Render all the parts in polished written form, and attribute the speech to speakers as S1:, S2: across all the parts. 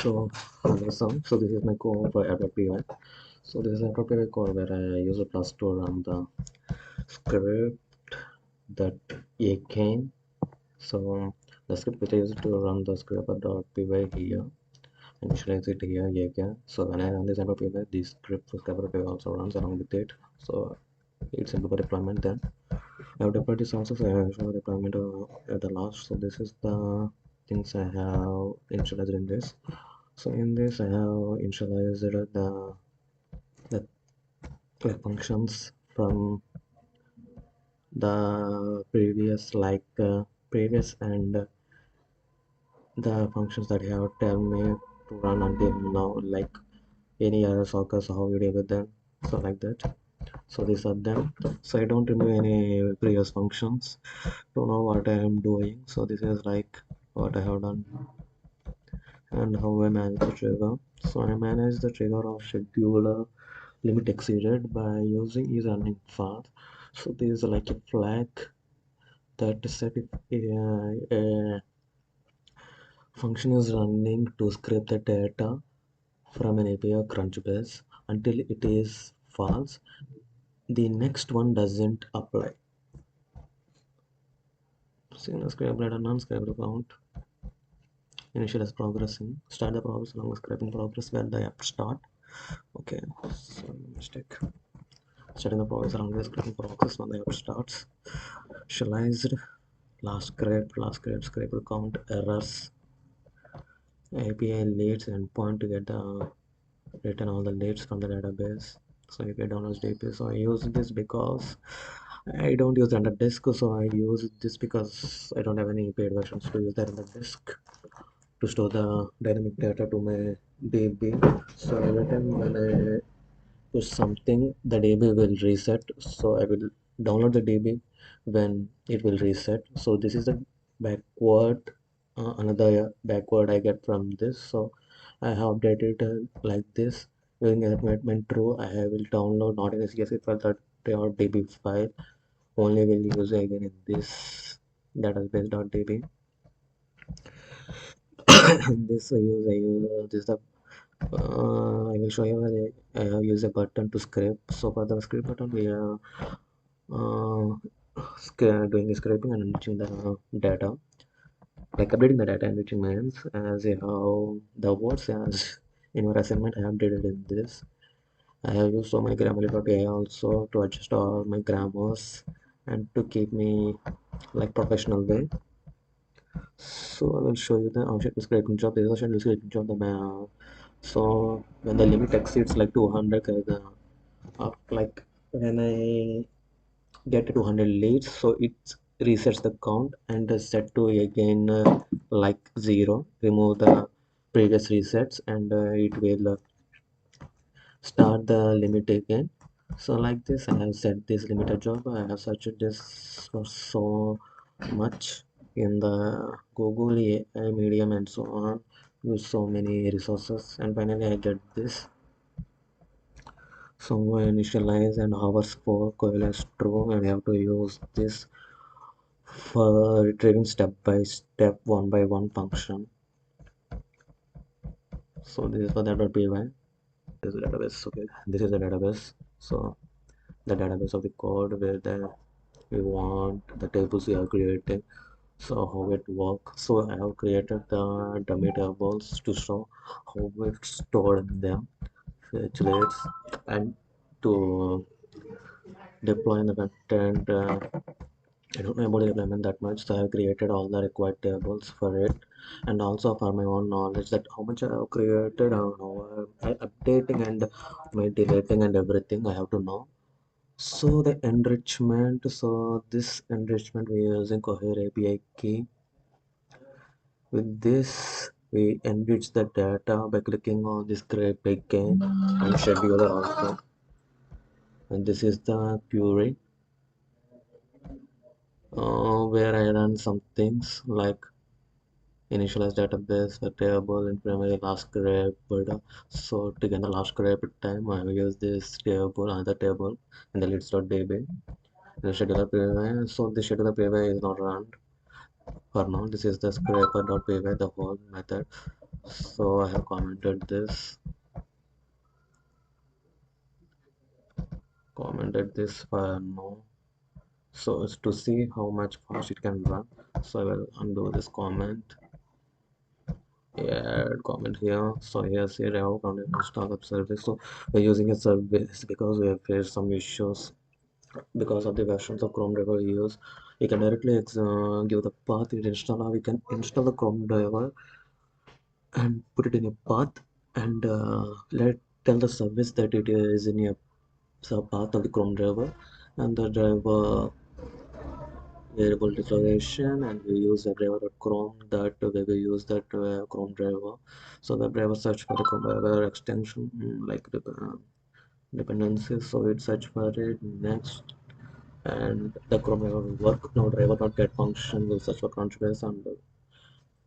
S1: So awesome. So this is my code for app.py. So this is app.py code where I use a plus to run the script that again. So the script which I use to run the script.py here, initialize it here again. So when I run this app.py, this script for app.py also runs along with it. So it's simple for deployment. Then I have deployed this also. So I have shown deployment at the last. So this is the things I have initialized in this. So in this I have initialized the functions from the previous previous and the functions that have tell me to run until now, like any errors occurs, how you deal with them, so like that. So these are them. So I don't remove any previous functions to know what I am doing. So this is like what I have done and how I manage the trigger. So I manage the trigger of scheduler limit exceeded by using is running fast. So there is like a flag that set if a function is running to scrape the data from an API or Crunchbase until it is false. The next one doesn't apply. Single scrape data, non-scrape count. Initial is progressing. Start the progress along with scraping progress where the app start. Okay, so mistake. Starting the progress along with scraping progress when the app starts. Initialized scrape count errors. API leads endpoint to get the return all the leads from the database. So API downloads DP. So I use this because I don't use under disk. So I use this because I don't have any paid versions to use that in the disk to store the dynamic data to my DB. So every time when I push something, the DB will reset. So I will download the DB when it will reset. So this is the backward another backward I get from this. So I have updated like this. When that went true, I will download not in a CSV file that or DB file. Only will use again in this database.db. This I use this the I will show you where I have used a button to scrape. So for the scrape button, we are doing the scraping and enriching the data, like updating the data enriching means as how the words as in your assignment I have updated in this. I have used so many Grammarly.ai also to adjust all my grammars and to keep me like professional way. So I will show you the schedule scraping job. This is a schedule scraping job. So when the limit exceeds like 200, like when I get to 200 leads, so it resets the count and set to again like 0. Remove the previous resets and it will start the limit again. So like this I have set this limited job. I have searched this for so much in the Google AI medium and so on, use so many resources, and finally I get this. So I initialize and hours for coil as true, and I have to use this for retrieving step by step one by one function. So this is for that.py. This is the database. Okay, this is the database. So the database of the code where we want the tables we are creating. So how it works. So I have created the dummy tables to show how it stored them, fetch rates, and to deploy in the content. I don't know about the deployment that much, so I have created all the required tables for it, and also for my own knowledge that how much I have created, how I'm updating and my deleting and everything I have to know. So the enrichment, so this enrichment we are using Cohere API key. With this, we enrich the data by clicking on this grep again and scheduler also. And this is the query where I run some things like initialize database, the table, and primary last grep. So to get the last grep time, I will use this table, another table, in the leads.db. The scheduler preview. So the scheduler preview is not run for now. This is the scraper.py, the whole method. So I have commented this for no. So it's to see how much fast it can run. So I will undo this comment. Yeah, comment here. So here's here I have counted startup service. So we're using a service because we have faced some issues because of the versions of Chrome driver we use. We can directly give the path it install, or we can install the Chrome driver and put it in a path and let tell the service that it is in a path of the Chrome driver, and the driver variable declaration, and we use the driver.chrome that we will use that Chrome driver. So the driver search for the Chrome driver extension, like the dependencies, so it search for it next, and the Chrome driver will work. Now driver not get function will search for Crunchbase, and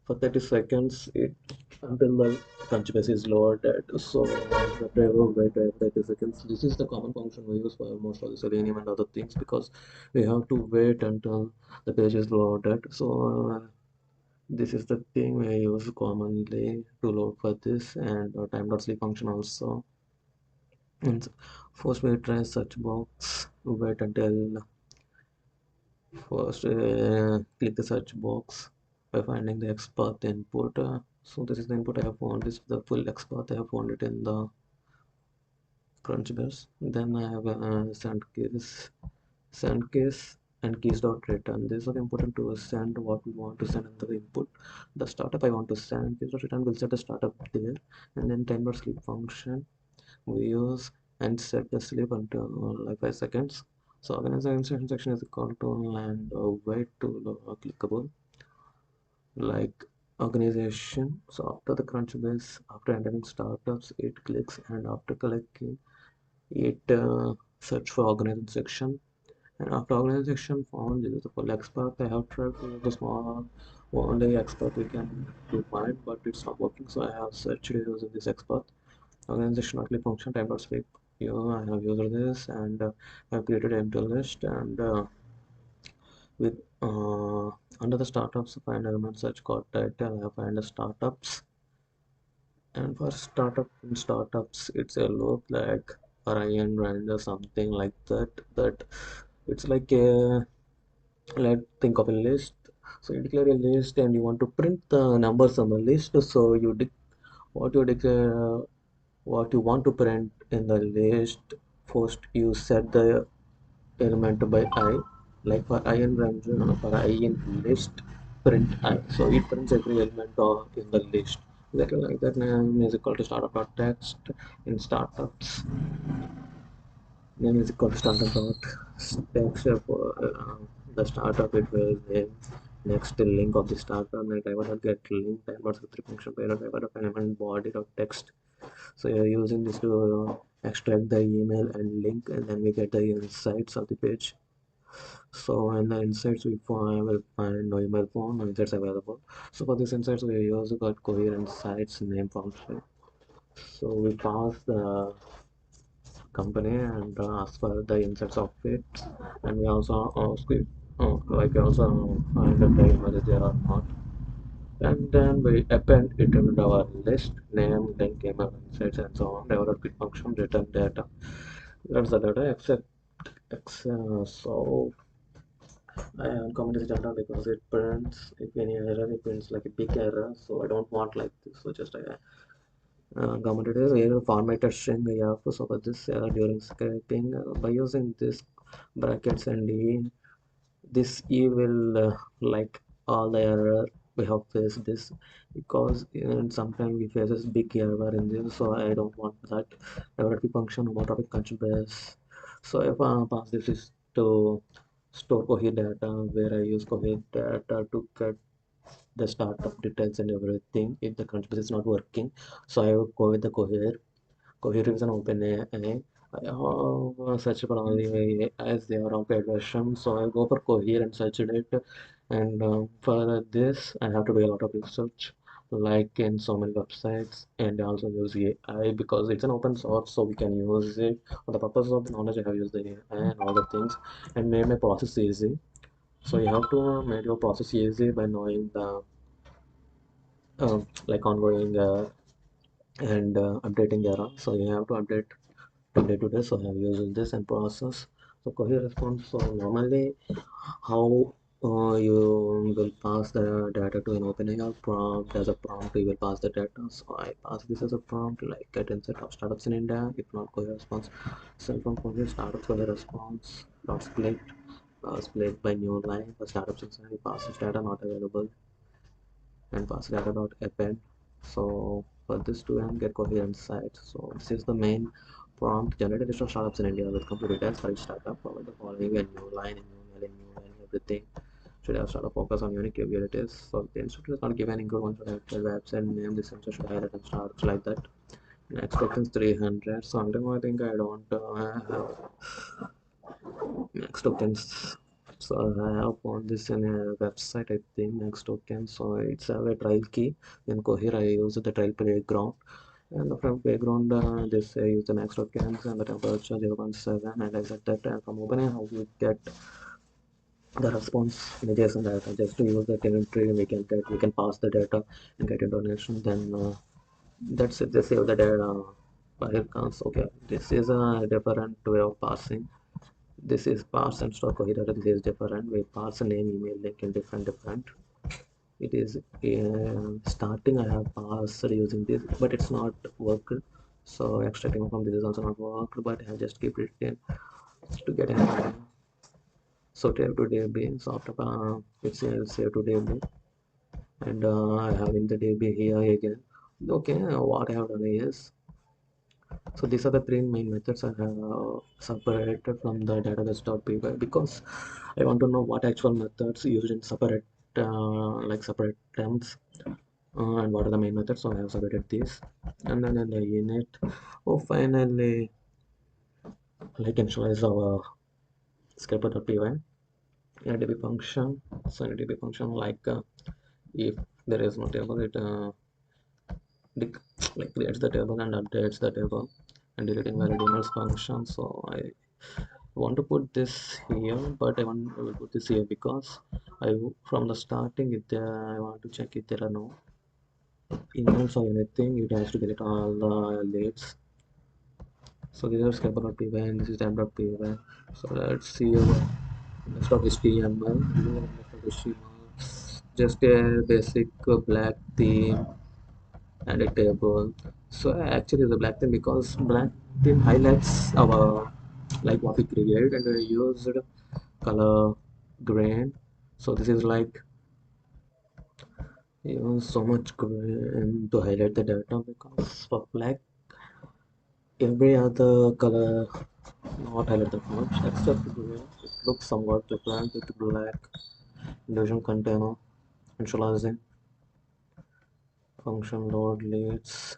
S1: for 30 seconds it until the Crunchbase is loaded. So the driver wait 30 seconds. This is the common function we use for most of the Selenium and other things, because we have to wait until the page is loaded. So this is the thing we use commonly to load for this, and time.sleep function also. And first we try search box, wait until first click the search box by finding the XPath input. So this is the input I have found. This is the full XPath. I have found it in the Crunchbase. Then I have send case and keys dot return. These are important to send what we want to send in the input. The startup I want to send, keys dot return will set the startup there, and then time dot sleep function we use and set the sleep until like 5 seconds. So organization section is equal to and wait to clickable like organization. So after the Crunchbase, after entering startups, it clicks, and after clicking, it search for organization section. And after organization found, this is the full expert. I have tried to use the small only expert we can do find, but it's not working. So I have searched using this expert. Organization not click function time dot sweep. Here I have used this, and I have created an empty list, and with under the startups find element search code title. I have find the startups, and for startups it's a loop like Ryan Rand or something like that. That it's like a, let's think of a list. So you declare a list and you want to print the numbers on the list. So what you declare, what you want to print in the list. First you set the element by I, like for I in range, for I in list, print I. So it prints every element in the list. Exactly like that. Name is equal to startup.text. In startups, name is equal to startup.text for the startup. It will name next link of the startup. Like I want to get link. I want to three function parent. I want to element body dot text. So you're using this to extract the email and link, and then we get the insights of the page. So in the insights we find, will find no email phone, no insights available. So for these insights we use got Cohere insights name function. So we pass the company and ask for the insights of it, and we also ask it, like also find the email is there or not, and then we append it into our list name, link, email, insights, and so on. Develop it function, return data. That's the data except so I uncomment this data because it prints, if any error, it prints like a big error. So I don't want like this. So just I commented is error formatted string. Yeah, so for this error during scraping by using this brackets and e, this e will like all the error we have faced this, because sometimes we faces big error in this. So I don't want that. Developing function monotopic control base. So if I pass this is to store Cohere data, where I use Cohere data to get the startup details and everything if the control base is not working. So I will go with the Cohere. Cohere is an open AI. I have searched for only as they are on paid version, so I go for Cohere and search it. And for this, I have to do a lot of research, like in so many websites, and also use AI because it's an open source, so we can use it for the purpose of knowledge. I have used the AI and all the things, and made my process easy. So you have to make your process easy by knowing the like ongoing and updating error. So you have to update from day to day. So I have used this and process. So Cohere response. So normally how you will pass the data to an OpenAI prompt as a prompt. You will pass the data. So I pass this as a prompt like get insert of startups in India. If not Cohere response, send from Cohere startups Cohere response. Dot split. Split by new line. The startups inside passes data not available and pass data dot append. So for this to get coherent site. So this is the main prompt generated list of startups in India with complete details for each startup. Provide the following: a new line, a new mail, a new line, everything. Should have startup focus on unique capabilities. So the institute is not given include one should have the website name. This institute should highlight and startups like that. Next option is 300. So I think I don't have next tokens. So I have found this in a website, I think next token. So it's a trial key. In Cohere I use the trial playground, and from playground this I use the next tokens and the temperature 0.7, and I set that, and from opening how we get the response in the JSON data. Just to use the telemetry we can pass the data and get information. Then that's it. They save the data. Here comes okay. This is a different way of passing. This is parse and stock Cohere. This is different. We parse a name, email link in different. It is starting. I have parsed using this, but it's not worked. So extracting from this is also not worked. But I have just keep it in to get an idea. So save to DB. So after it's save to DB, and I have in the DB here again. Okay, what I have done is, so these are the three main methods I have separated from the database.py because I want to know what actual methods used in separate like separate terms and what are the main methods. So I have separated these, and then in the unit, oh finally, like initialize our script.py in a db function. So in a db function, like if there is no table, it like creates the table and updates the table and deleting valid emails function. So I want to put this here, but I will put this here because I from the starting if there I want to check if there are no emails or anything, it has to delete all the leads. So these are script.py and this is tab.py. So let's see our next of HTML. Just a basic black theme and a table. So actually the black theme because black theme highlights our like what we create, and we used color green. So this is like so much green to highlight the data because for black every other color not highlight that much except green. It looks somewhat different with black. Illusion container initializing function load leads.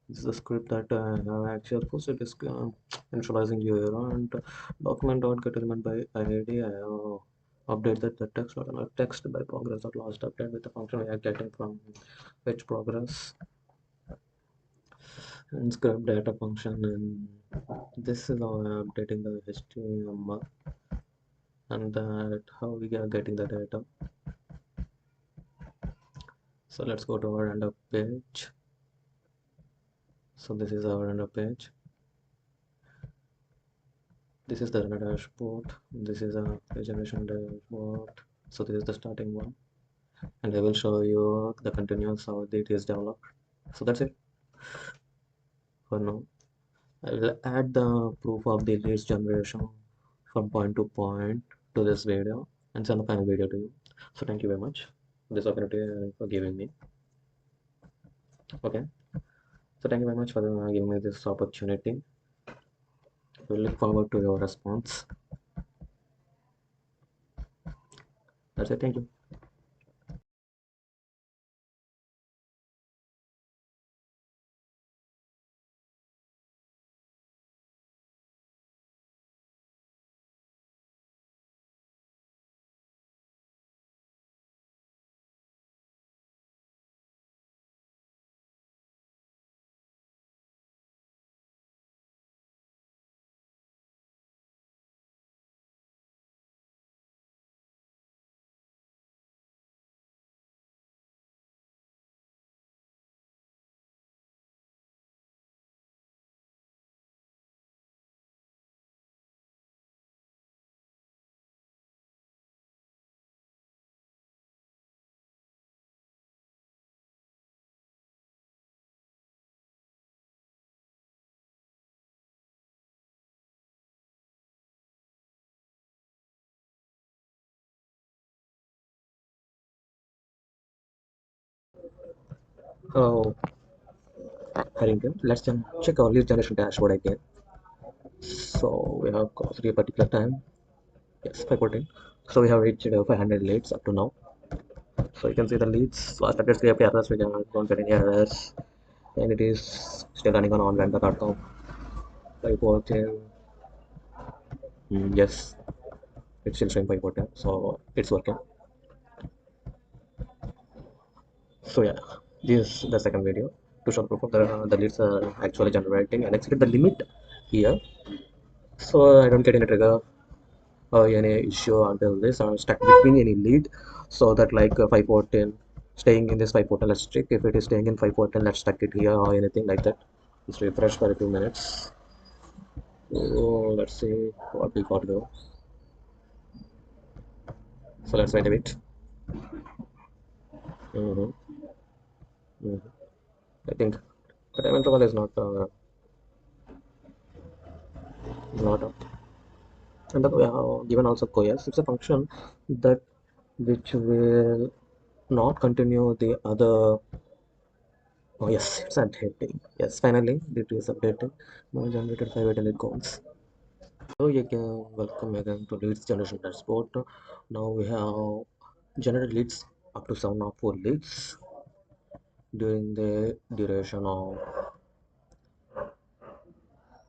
S1: This is the script that I have actually posted. Is initializing URL and document dot get element by ID. I have updated the text dot text by progress dot last update with the function we are getting from which progress and script data function, and this is how I am updating the HTML and that how we are getting the data. So let's go to our render page. So this is our render page. This is the render dashboard. This is a page generation dashboard. So this is the starting one, and I will show you the continuous how it is developed. So that's it for now. I will add the proof of the leads generation from point to point to this video and send the final video to you. So thank you very much for this opportunity for giving me. Okay. So thank you very much for giving me this opportunity. We look forward to your response. That's it. Thank you. Oh, Harrington. Let's check our lead generation dashboard again. So we have got 3 particular time. Yes, 514. So we have reached 500 leads up to now. So you can see the leads. So I started script errors. We don't get any errors, and it is still running on onrender.com. 514. Yes, it's still showing 514. So it's working. So yeah, this is the second video to show proof of the leads are actually generating and exceed the limit here. So I don't get any trigger or any issue until this are stuck between any lead. So that like 514 staying in this 514, let's check if it is staying in 514, let's stuck it here or anything like that. Just refresh for a few minutes. So let's see what we got go. So let's wait a bit. Mm-hmm. Mm-hmm. I think the time interval is not up. And we have given also cohes. It's a function that which will not continue the other. Oh yes, it's updating. Yes, finally it is updating. Now generated 508 counts. So you can welcome again to leads generation dashboard. Now we have generated leads up to 7 or 4 leads during the duration of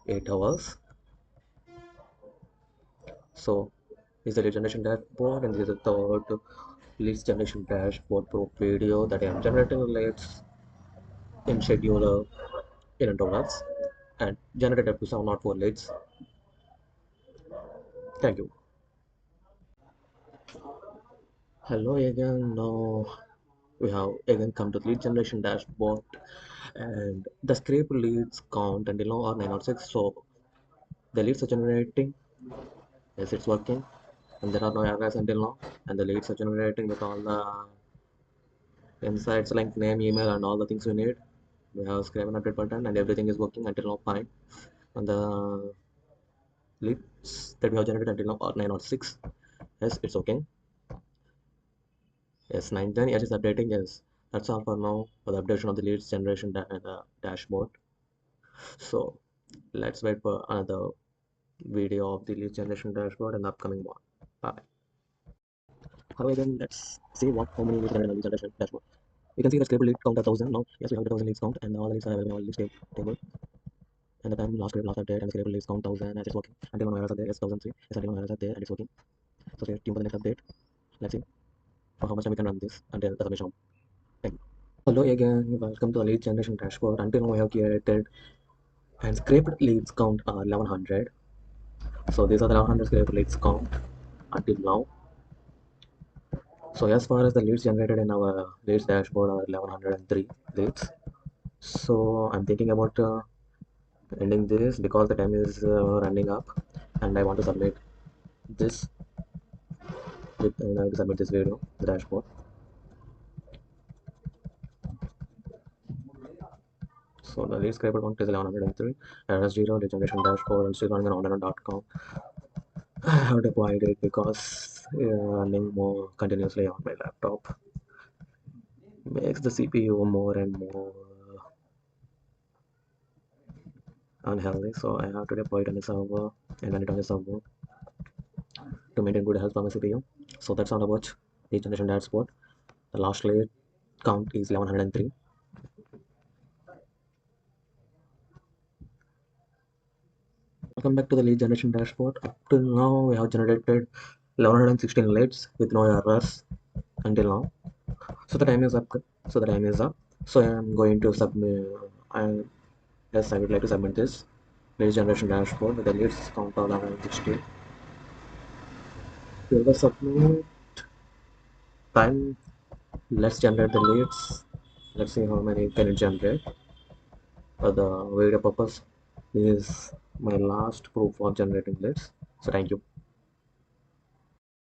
S1: 8 hours. So is the lead generation dashboard, and this is the third leads generation dashboard pro video that I am generating leads in scheduler in intervals and generated up to 7 or 4 leads. Thank you. Hello again. Now we have again come to the lead generation dashboard, and the scrape leads count until now are 906. So the leads are generating. Yes, it's working, and there are no errors until now. And the leads are generating with all the insights like name, email, and all the things we need. We have scrape and update button, and everything is working until now fine. And the leads that we have generated until now are 906. Yes, it's okay. Yes, 910. Yes, it's updating. Yes, that's all for now for the updation of the leads generation dashboard. So let's wait for another video of the lead generation dashboard and the upcoming one. Bye. However, then let's see how many leads generated on the generation dashboard. We can see the stable lead count 1,000 now. Yes, we have the 1,000 leads count, and all the leads are available on the list table. And the time last update and the stable leads count 1,000 as it's working. Until one errors are there, yes, 1,003. Yes, until one errors are there and it's working. So stay tuned for the next update. Let's see for how much time we can run this until the submission. Thank you. Hello again, welcome to the lead generation dashboard. Until now we have created and scraped leads count are 1100. So these are the 1100 scraped leads count until now. So as far as the leads generated in our leads dashboard are 1103 leads. So I'm thinking about ending this because the time is running up, and I want to submit this and I have to submit this video, the dashboard. So the lead scraper count is 1103. RS0 lead generation dashboard and still running on online.com. I have deployed it because running more continuously on my laptop makes the CPU more and more unhealthy. So I have to deploy it on the server and run it on the server to maintain good health for my CPU. So that's all about lead generation dashboard. The last lead count is 1103. Welcome back to the lead generation dashboard. Up till now, we have generated 1116 leads with no errors until now. So the time is up. So the time is up. So I am going to submit. I Yes, I would like to submit this lead generation dashboard with the leads count of 1116. Here the submit time. Let's generate the leads. Let's see how many can it generate. For the video purpose, this is my last proof of generating leads. So thank you.